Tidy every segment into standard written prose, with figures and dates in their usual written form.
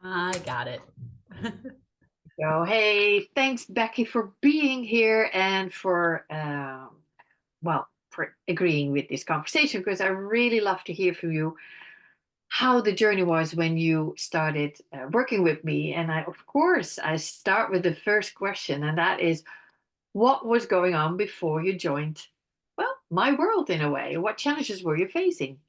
I got it. So, hey, thanks, Becky, for being here and for, for agreeing with this conversation because I really love to hear from you how the journey was when you started working with me. And of course, I start with the first question, and that is, what was going on before you joined, well, my world in a way? What challenges were you facing?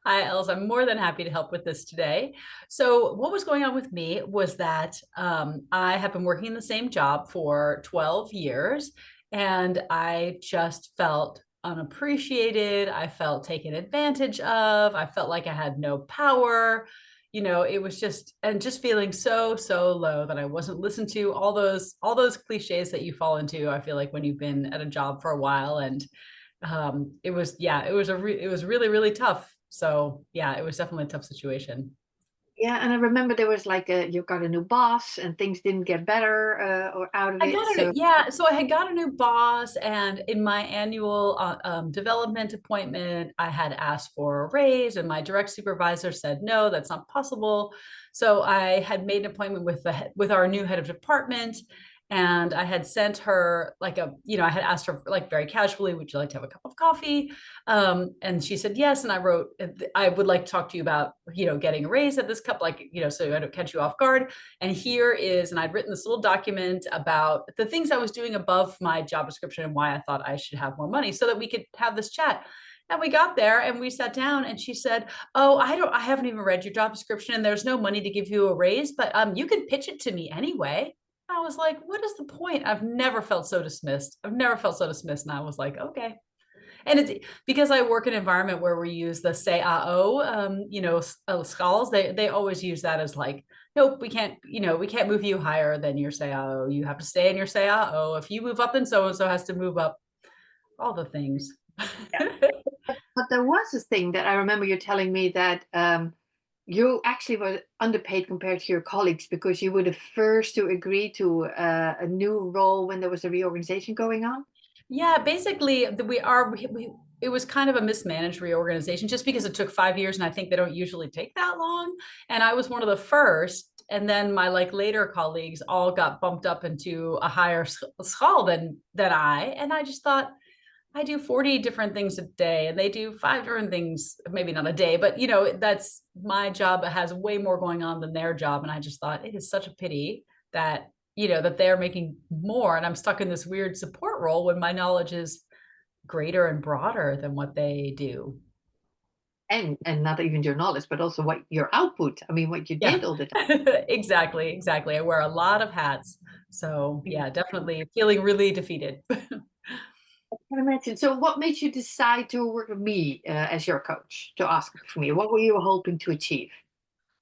Hi, Els. I'm more than happy to help with this today. So, what was going on with me was that I have been working in the same job for 12 years, and I just felt unappreciated. I felt taken advantage of. I felt like I had no power. It was just feeling so low that I wasn't listened to. All those cliches that you fall into. I feel like when you've been at a job for a while, and it was yeah it was really tough. So yeah, it was definitely a tough situation. Yeah, and I remember there was like you got a new boss and things didn't get better or out of I it. got a So yeah, so I had got a new boss, and in my annual development appointment, I had asked for a raise, and my direct supervisor said no, that's not possible. So I had made an appointment with with our new head of department, and I had sent her like I had asked her like very casually, would you like to have a cup of coffee? And she said yes, and I wrote, I would like to talk to you about getting a raise at this cup, like so I don't catch you off guard. And here is, and I'd written this little document about the things I was doing above my job description and why I thought I should have more money so that we could have this chat. And we got there and we sat down and she said, "Oh, I haven't even read your job description and there's no money to give you a raise, but you can pitch it to me anyway." I was like, "What is the point?" I've never felt so dismissed. I've never felt so dismissed. And I was like, "Okay." And it's because I work in an environment where we use the CAO, skulls. They always use that as like, nope, we can't move you higher than your CAO. You have to stay in your CAO. If you move up, then so and so has to move up. All the things. yeah. But there was this thing that I remember you telling me that you actually were underpaid compared to your colleagues because you were the first to agree to a new role when there was a reorganization going on. Yeah, basically, it was kind of a mismanaged reorganization just because it took 5 years, and I think they don't usually take that long. And I was one of the first, and then my like later colleagues all got bumped up into a higher skull than I, and I just thought I do 40 different things a day, and they do five different things, maybe not a day, but that's my job. It has way more going on than their job, and I just thought it is such a pity that that they're making more and I'm stuck in this weird support role when my knowledge is greater and broader than what they do. And not even your knowledge, but also what your output. I mean, what you Yeah. did all the Exactly. I wear a lot of hats. So time. yeah, definitely feeling really defeated. I can imagine. So, what made you decide to work with me as your coach to ask for me? What were you hoping to achieve?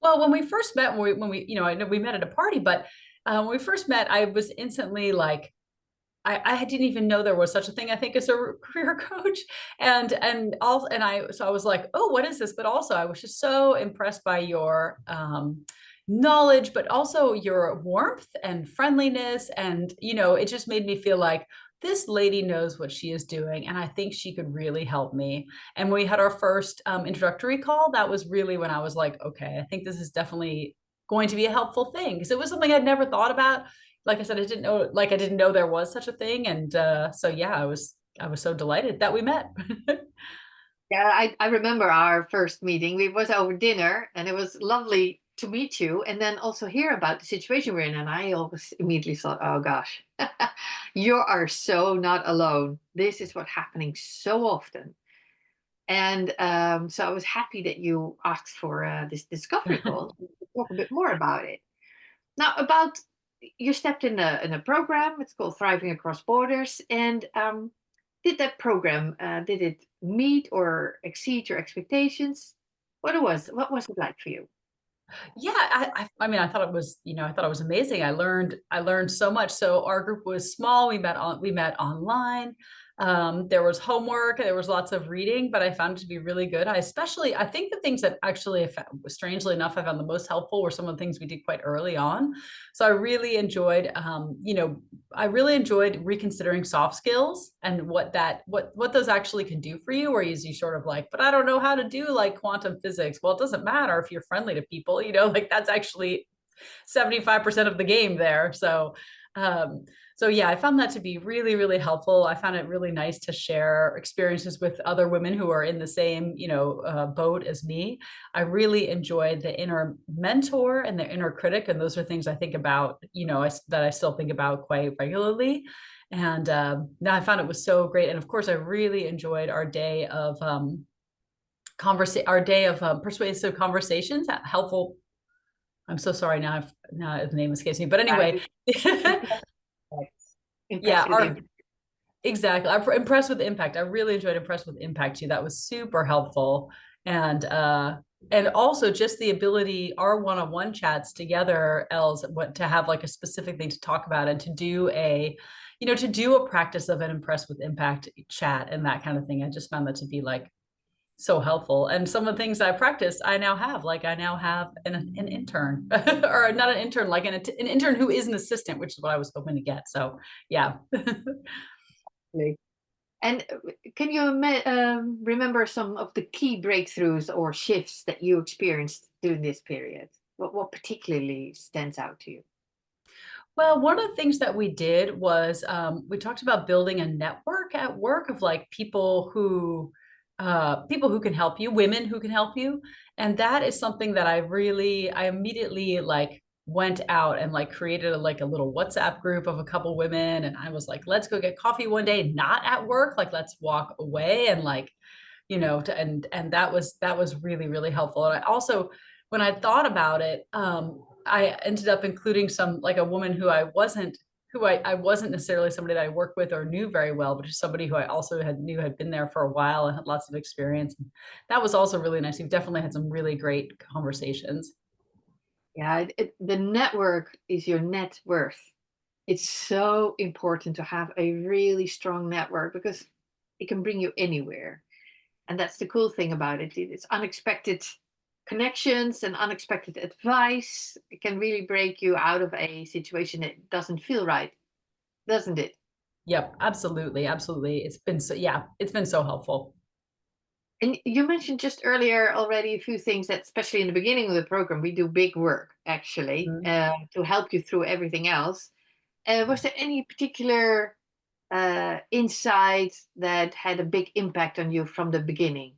Well, when we first met, when we I know we met at a party, but when we first met, I was instantly like, I didn't even know there was such a thing, I think, as a career coach. So I was like, oh, what is this? But also I was just so impressed by your knowledge, but also your warmth and friendliness. And, it just made me feel like this lady knows what she is doing. And I think she could really help me. And we had our first introductory call. That was really when I was like, okay, I think this is definitely going to be a helpful thing because it was something I'd never thought about. Like I said, I didn't know there was such a thing. And so yeah, I was so delighted that we met. Yeah, I remember our first meeting. It was over dinner, and it was lovely to meet you, and then also hear about the situation we're in. And I always immediately thought, "Oh gosh, you are so not alone. This is what's happening so often." And so I was happy that you asked for this discovery call to talk a bit more about it. Now, about you stepped in a program. It's called Thriving Across Borders, and did that program did it meet or exceed your expectations? What was it like for you? Yeah, I mean, I thought it was amazing. I learned so much. So our group was small. We met online. There was homework, there was lots of reading, but I found it to be really good. I think the things that actually, strangely enough, I found the most helpful were some of the things we did quite early on. So I really enjoyed, I really enjoyed reconsidering soft skills and what those actually can do for you. Or is you sort of like, but I don't know how to do like quantum physics. Well, it doesn't matter if you're friendly to people, like that's actually 75% of the game there. Um, so yeah, I found that to be really, really helpful. I found it really nice to share experiences with other women who are in the same, boat as me. I really enjoyed the inner mentor and the inner critic, and those are things I think about, that I still think about quite regularly. And now I found it was so great. And of course, I really enjoyed our day of persuasive conversations, helpful. I'm so sorry now the name escapes me. But anyway, Impressed, yeah, impressed with impact. exactly. I'm impressed with impact. I really enjoyed impressed with impact too. That was super helpful. And also just the ability, our one-on-one chats together, Els, what to have like a specific thing to talk about and to do a practice of an impressed with impact chat and that kind of thing. I just found that to be like so helpful. And some of the things I practiced, I now have. Like I now have an intern, or not an intern, like an intern who is an assistant, which is what I was hoping to get. So yeah. And can you remember some of the key breakthroughs or shifts that you experienced during this period? What particularly stands out to you? Well, one of the things that we did was we talked about building a network at work of like people who can help you, women who can help you. And that is something that I immediately like went out and like created like a little WhatsApp group of a couple women. And I was like, let's go get coffee one day, not at work. Like, let's walk away and like, and that was really, really helpful. And I also, when I thought about it, I ended up including some like a woman who I wasn't necessarily somebody that I worked with or knew very well, but just somebody who I also had been there for a while and had lots of experience. And that was also really nice. We've definitely had some really great conversations. Yeah, the network is your net worth. It's so important to have a really strong network because it can bring you anywhere. And that's the cool thing about it. It's unexpected connections and unexpected advice. It can really break you out of a situation that doesn't feel right, doesn't it? Yep, absolutely, absolutely. It's been so helpful. And you mentioned just earlier already a few things that, especially in the beginning of the program, we do big work actually Mhm. to help you through everything else. Was there any particular insight that had a big impact on you from the beginning?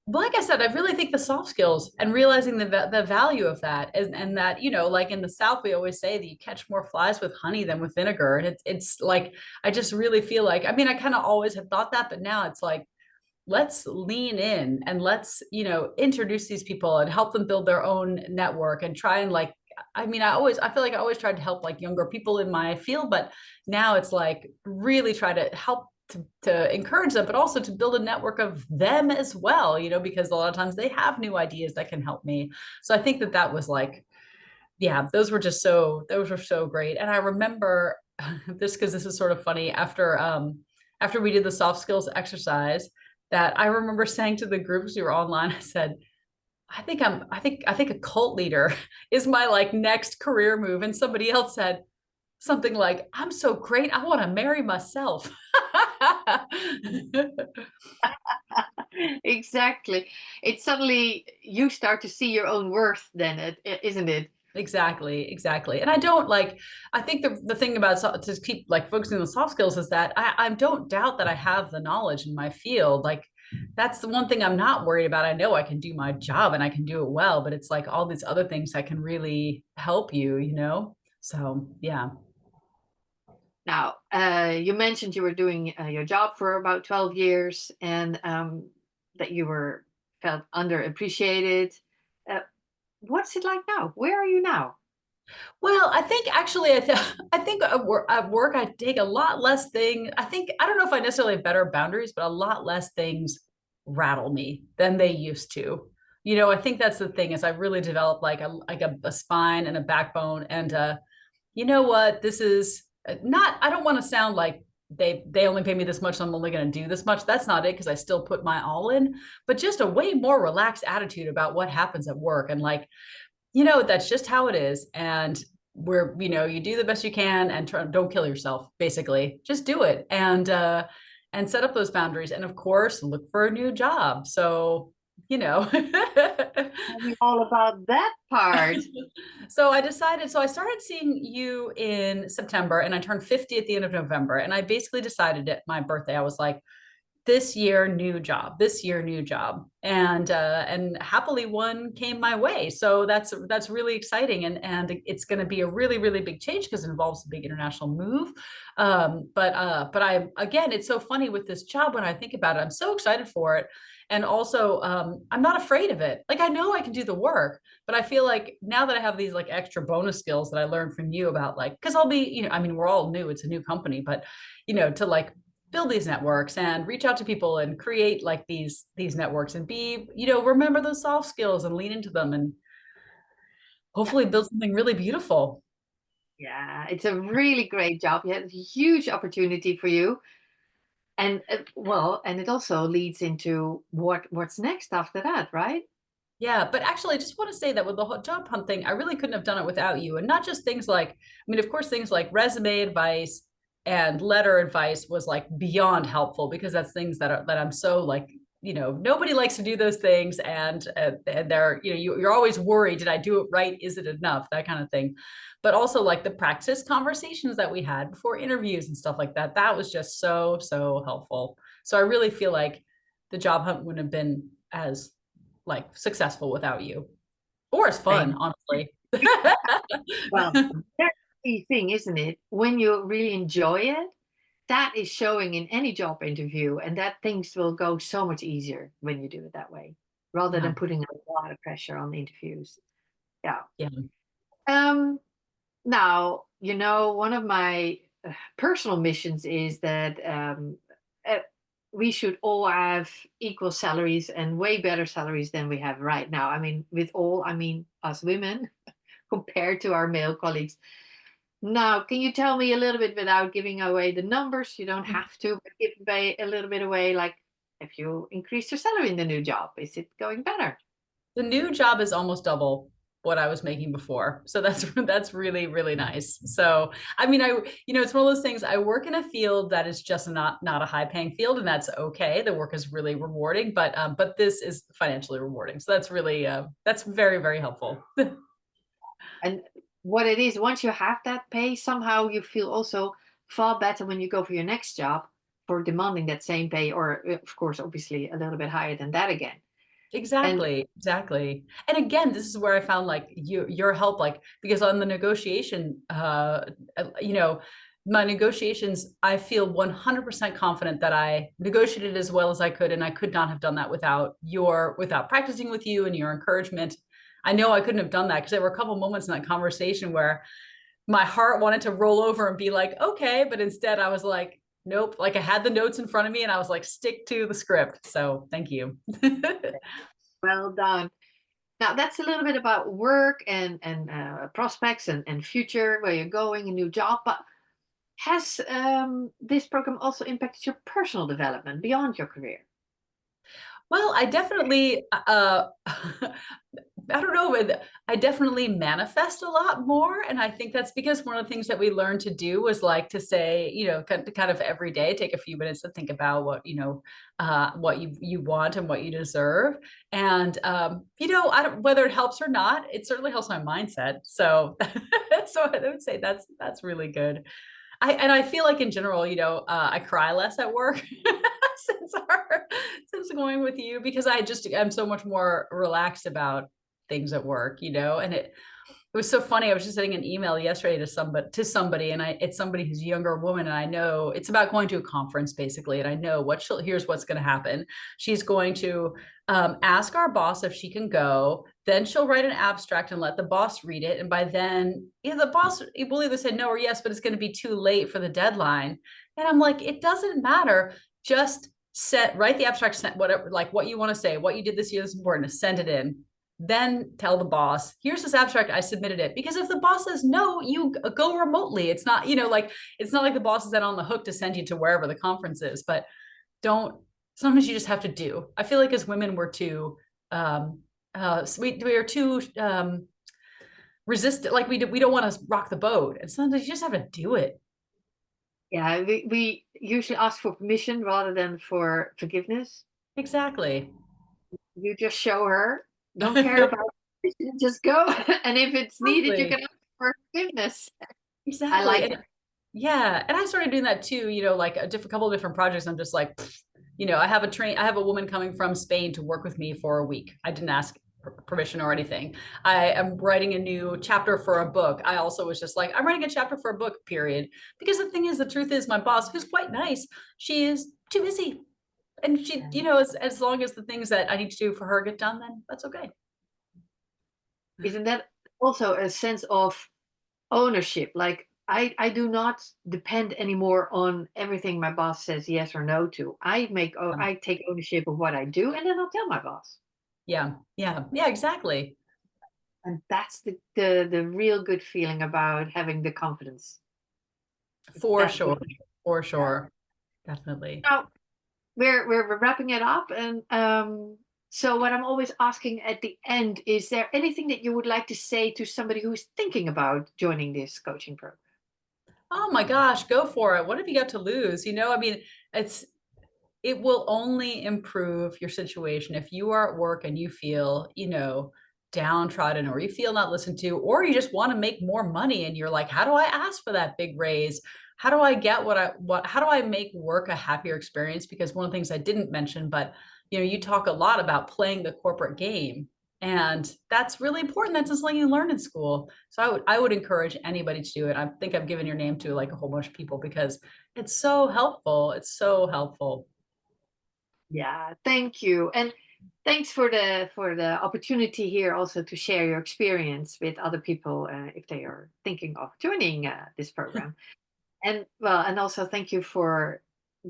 Like I said, I really think the soft skills and realizing the value of that, and that, like in the South, we always say that you catch more flies with honey than with vinegar. And it's like, I just really feel like, I mean, I kind of always have thought that, but now it's like, let's lean in and let's, introduce these people and help them build their own network and try and like, I mean, I feel like I always tried to help like younger people in my field, but now it's like really try to help to encourage them, but also to build a network of them as well, because a lot of times they have new ideas that can help me. So I think that was like, yeah, those were so great. And I remember this because this is sort of funny after we did the soft skills exercise that I remember saying to the groups we were online, I said, I think a cult leader is my like next career move. And somebody else said something like, I'm so great, I want to marry myself. Exactly. It's suddenly you start to see your own worth then, isn't it? Exactly, exactly. And I don't like, I think the thing about to keep like focusing on the soft skills is that I don't doubt that I have the knowledge in my field. Like that's the one thing I'm not worried about. I know I can do my job and I can do it well, but it's like all these other things that can really help you. So yeah. Now, you mentioned you were doing your job for about 12 years and that you were felt underappreciated. Uh, what's it like now? Where are you now? Well, I think actually, I think at work I take a lot less thing. I don't know if I necessarily have better boundaries, but a lot less things rattle me than they used to. I think that's the thing is I really developed like a spine and a backbone, and you know what? This is not. I don't want to sound like they only pay me this much, so I'm only going to do this much. That's not it, because I still put my all in, but just a way more relaxed attitude about what happens at work. And like, that's just how it is. And you do the best you can, and don't kill yourself, basically. Just do it, and set up those boundaries. And of course, look for a new job. So, you know. Tell me all about that part. So I started seeing you in September, and I turned 50 at the end of November. And I basically decided at my birthday, I was like, this year new job, this year new job. And happily one came my way. So that's really exciting. And it's going to be a really, really big change, because it involves a big international move. But I, again, it's so funny with this job. When I think about it, I'm so excited for it. And also, I'm not afraid of it. Like, I know I can do the work, but I feel like now that I have these like extra bonus skills that I learned from you about, like, because I'll be, I mean, we're all new, it's a new company, but to like build these networks and reach out to people and create like these networks, and be, remember those soft skills and lean into them, and Yeah. hopefully build something really beautiful. Yeah, it's a really great job. Yeah, it's a huge opportunity for you. And well, and it also leads into what's next after that, right? Yeah, but actually, I just want to say that with the whole job hunt thing, I really couldn't have done it without you. And not just things like, I mean, of course, things like resume advice and letter advice was like beyond helpful, because that's things that I'm so like, nobody likes to do those things, and they're, you're always worried, did I do it right? Is it enough? That kind of thing. But also like the practice conversations that we had before interviews and stuff like that. That was just so, so helpful. So I really feel like the job hunt wouldn't have been as like successful without you, or as fun, Same. honestly. Well, that's the thing, isn't it? When you really enjoy it, that is showing in any job interview, and that things will go so much easier when you do it that way, rather Yeah, than putting a lot of pressure on the interviews. Yeah. yeah. Um, Now, one of my personal missions is that uh, we should all have equal salaries and way better salaries than we have right now. I mean, with all, I mean us women compared to our male colleagues. Now, can you tell me a little bit, without giving away the numbers? You don't have to, but give away a little bit away, like if you increase your salary in the new job, is it going better? The new job is almost double what I was making before. So that's really, really nice. So I mean, it's one of those things. I work in a field that is just not a high paying field, and that's okay. The work is really rewarding, but this is financially rewarding. So that's really that's very, very helpful. And what it is, once you have that pay, somehow you feel also far better when you go for your next job for demanding that same pay, or of course, obviously a little bit higher than that again. And Exactly, exactly. And again, this is where I found like your help, like, because on the negotiation, my negotiations, I feel 100% confident that I negotiated as well as I could, and I could not have done that without practicing with you and your encouragement. I know I couldn't have done that, because there were a couple moments in that conversation where my heart wanted to roll over and be like, okay, but instead I was like, nope. Like, I had the notes in front of me, and I was like, stick to the script. So thank you. well done. Now that's a little bit about work and prospects and future, where you're going, a new job. But has this program also impacted your personal development beyond your career? Well, I definitely, I don't know, but I definitely manifest a lot more. And I think that's because one of the things that we learned to do was like to say, kind of every day, take a few minutes to think about what you want and what you deserve. And, I don't, whether it helps or not, it certainly helps my mindset. So, so I would say that's really good. I feel like in general, I cry less at work since since going with you, because I'm so much more relaxed about things at work, and it was so funny. I was just sending an email yesterday to somebody, and it's somebody who's a younger woman, and I know it's about going to a conference basically, and I know here's what's going to happen. She's going to ask our boss if she can go. Then she'll write an abstract and let the boss read it, and by then, the boss will either say no or yes, but it's going to be too late for the deadline. And I'm like, it doesn't matter. Just write the abstract, whatever, like what you want to say, what you did this year that's important, send it in. then tell the boss, here's this abstract, I submitted it. Because if the boss says no, you go remotely. It's not, like, it's not like the boss is then on the hook to send you to wherever the conference is, but don't, sometimes you just have to do. I feel like as women, we're too, we are too resistant. Like we don't want to rock the boat. And sometimes you just have to do it. Yeah, we usually ask for permission rather than for forgiveness. Exactly. You just show her, don't care about permission, just go. And if it's needed, you can Exactly. ask for forgiveness. I Exactly. like And yeah, and I started doing that too, like a couple of different projects. I'm just like, I have a woman coming from Spain to work with me for a week. I didn't ask permission or anything. I am writing a new chapter for a book. I also was just like, I'm writing a chapter for a book, period. Because the truth is, my boss, who's quite nice, she is too busy. And she, that. as long as the things that I need to do for her get done, then that's okay. Isn't that also a sense of ownership? Like I do not depend anymore on everything my boss says yes or no to. I take ownership of what I do, and then I'll tell my boss. Yeah, yeah, yeah, exactly. And that's the real good feeling about having the confidence. For That sure. would For sure. Definitely. now we're wrapping it up, and so what I'm always asking at the end, is there anything that you would like to say to somebody who is thinking about joining this coaching program? Oh my gosh, go for it. What have you got to lose? I mean, it's it will only improve your situation if you are at work and you feel, downtrodden, or you feel not listened to, or you just want to make more money and you're like, how do I ask for that big raise? How do I get how do I make work a happier experience? Because one of the things I didn't mention, but you talk a lot about playing the corporate game. And that's really important. That's something you learn in school. So I would encourage anybody to do it. I think I've given your name to like a whole bunch of people because it's so helpful. It's so helpful. Yeah, thank you. And thanks for the opportunity here also to share your experience with other people, if they are thinking of joining this program. And well, and also thank you for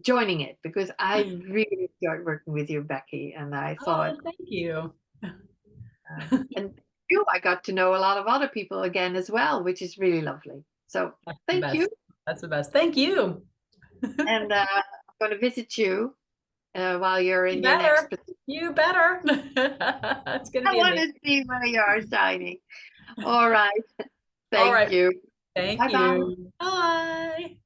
joining it, because I really enjoyed working with you, Becky, and I thought, Oh, thank you. and you, I got to know a lot of other people again as well, which is really lovely. So That's the thank you. best. That's the best. Thank you. And I'm going to visit you while you're You in your next better. position. You better. It's going to I be want amazing. to see where you are shining. All right. All Thank right. you. Thank Bye bye. you. Bye.